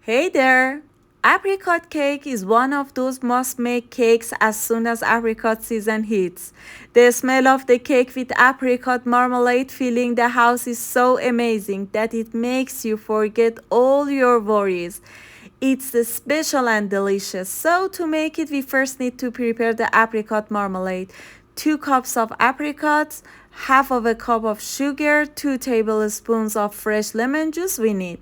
Hey there! Apricot cake is one of those must-make cakes as soon as apricot season hits. The smell of the cake with apricot marmalade filling the house is so amazing that it makes you forget all your worries. It's special and delicious. So to make it, we first need to prepare the apricot marmalade. 2 cups of apricots, half of a cup of sugar, 2 tablespoons of fresh lemon juice we need.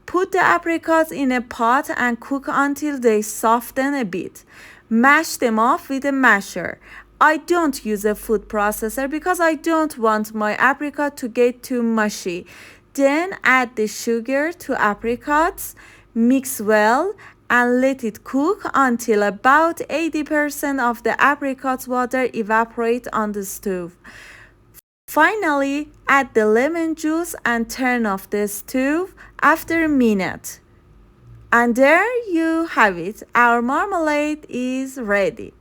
Put the apricots in a pot and cook until they soften a bit. Mash them off with a masher. I don't use a food processor because I don't want my apricot to get too mushy. Then add the sugar to apricots, mix well, and let it cook until about 80% of the apricot water evaporate on the stove. Finally, add the lemon juice and turn off the stove after a minute. And there you have it. Our marmalade is ready.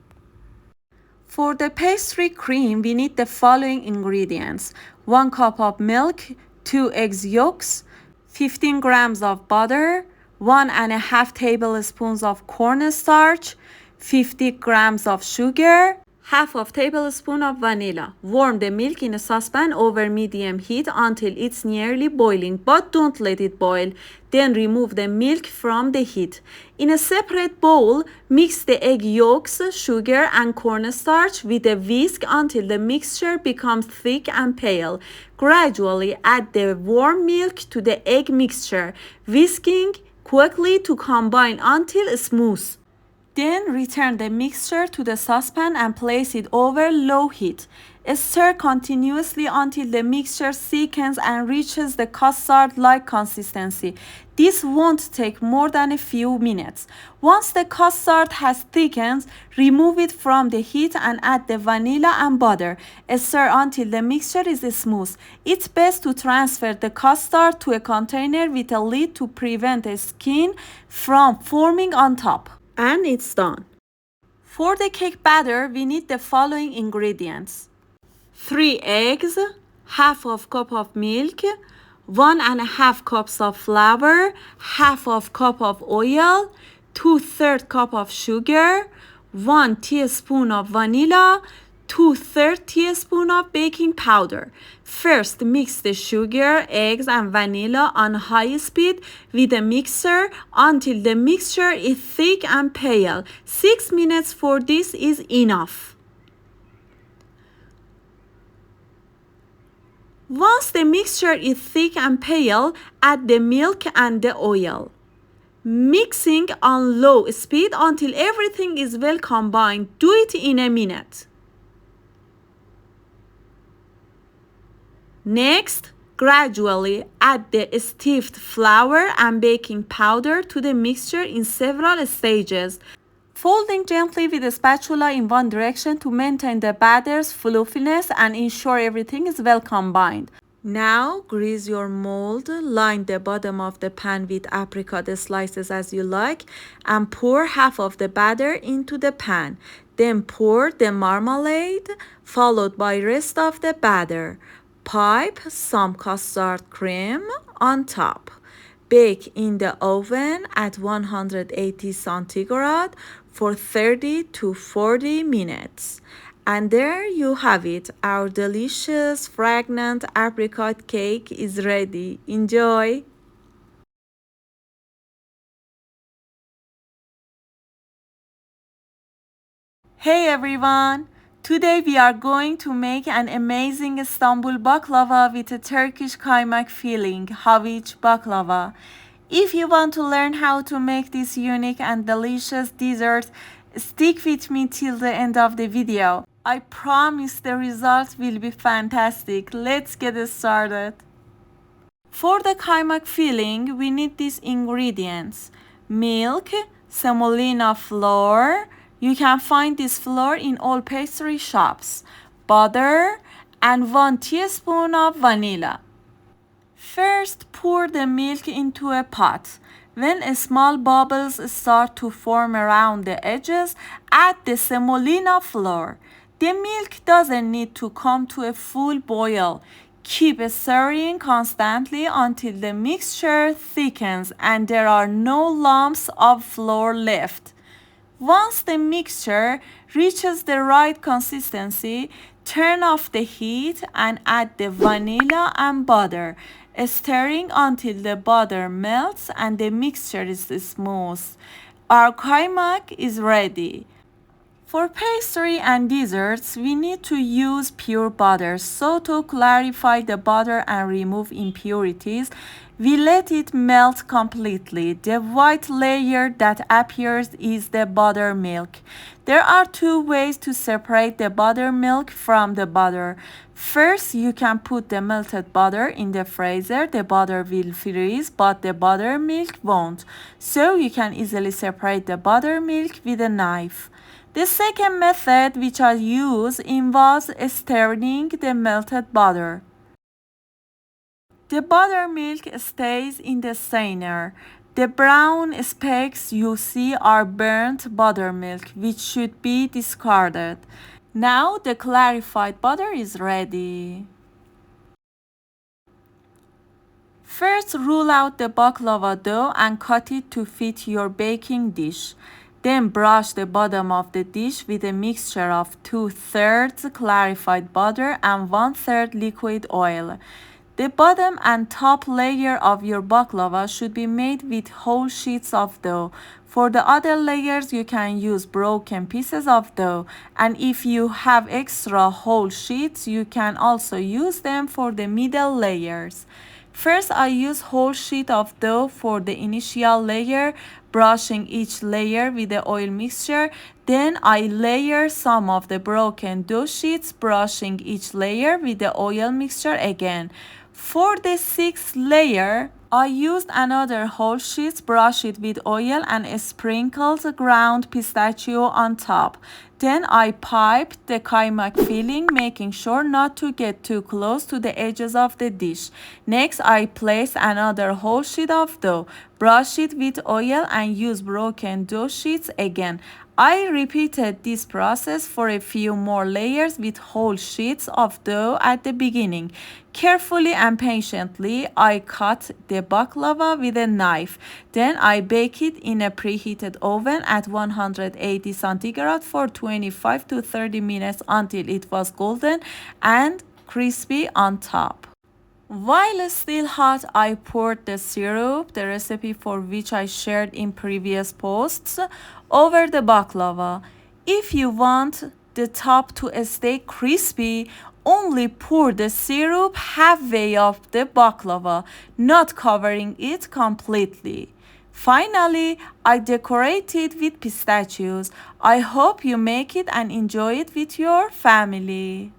For the pastry cream, we need the following ingredients: 1 cup of milk, 2 eggs yolks, 15 grams of butter, 1.5 tablespoons of cornstarch, 50 grams of sugar, half of tablespoon of vanilla. Warm the milk in a saucepan over medium heat until it's nearly boiling, but don't let it boil. Then remove the milk from the heat. In a separate bowl, mix the egg yolks, sugar, and cornstarch with a whisk until the mixture becomes thick and pale. Gradually add the warm milk to the egg mixture, whisking quickly to combine until smooth. Then return the mixture to the saucepan and place it over low heat. Stir continuously until the mixture thickens and reaches the custard-like consistency. This won't take more than a few minutes. Once the custard has thickened, remove it from the heat and add the vanilla and butter. Stir until the mixture is smooth. It's best to transfer the custard to a container with a lid to prevent the skin from forming on top. And it's done. For the cake batter, we need the following ingredients: 3 eggs, half of cup of milk, 1.5 cups of flour, half of cup of oil, 2/3 cup of sugar, 1 teaspoon of vanilla, 2/3 teaspoon of baking powder. First, mix the sugar, eggs, and vanilla on high speed with a mixer until the mixture is thick and pale. 6 minutes for this is enough. Once the mixture is thick and pale, add the milk and the oil. Mixing on low speed until everything is well combined. Do it in a minute. Next, gradually add the stiffed flour and baking powder to the mixture in several stages, folding gently with a spatula in one direction to maintain the batter's fluffiness and ensure everything is well combined. Now, grease your mold, line the bottom of the pan with apricot slices as you like, and pour half of the batter into the pan. Then pour the marmalade, followed by rest of the batter. Pipe some custard cream on top. Bake in the oven at 180 centigrade for 30 to 40 minutes. And there you have it. Our delicious, fragrant apricot cake is ready. Enjoy! Hey everyone! Today we are going to make an amazing Istanbul baklava with a Turkish kaymak filling, havic baklava. If you want to learn how to make this unique and delicious dessert, stick with me till the end of the video. I promise the result will be fantastic. Let's get started. For the kaymak filling, we need these ingredients: milk, semolina flour. You can find this flour in all pastry shops. Butter and 1 teaspoon of vanilla. First, pour the milk into a pot. When small bubbles start to form around the edges, add the semolina flour. The milk doesn't need to come to a full boil. Keep stirring constantly until the mixture thickens and there are no lumps of flour left. Once the mixture reaches the right consistency, turn off the heat and add the vanilla and butter, stirring until the butter melts and the mixture is smooth. Our kaymak is ready. For pastry and desserts, we need to use pure butter. So to clarify the butter and remove impurities, we let it melt completely. The white layer that appears is the buttermilk. There are two ways to separate the buttermilk from the butter. First, you can put the melted butter in the freezer. The butter will freeze, but the buttermilk won't. So you can easily separate the buttermilk with a knife. The second method which I use involves stirring the melted butter. The buttermilk stays in the strainer. The brown specks you see are burnt buttermilk, which should be discarded. Now the clarified butter is ready. First, roll out the baklava dough and cut it to fit your baking dish. Then brush the bottom of the dish with a mixture of 2/3 clarified butter and 1/3 liquid oil. The bottom and top layer of your baklava should be made with whole sheets of dough. For the other layers, you can use broken pieces of dough. And if you have extra whole sheets, you can also use them for the middle layers. First, I use whole sheet of dough for the initial layer, brushing each layer with the oil mixture. Then I layer some of the broken dough sheets, brushing each layer with the oil mixture again. For the sixth layer, I used another whole sheet, brush it with oil and sprinkled ground pistachio on top. Then I piped the kaymak filling, making sure not to get too close to the edges of the dish. Next, I placed another whole sheet of dough, brush it with oil and use broken dough sheets again. I repeated this process for a few more layers with whole sheets of dough at the beginning. Carefully and patiently, I cut the baklava with a knife. Then I bake it in a preheated oven at 180 centigrade for 25 to 30 minutes until it was golden and crispy on top. While still hot, I poured the syrup, the recipe for which I shared in previous posts, over the baklava. If you want the top to stay crispy, only pour the syrup halfway up the baklava, not covering it completely. Finally, I decorate it with pistachios. I hope you make it and enjoy it with your family.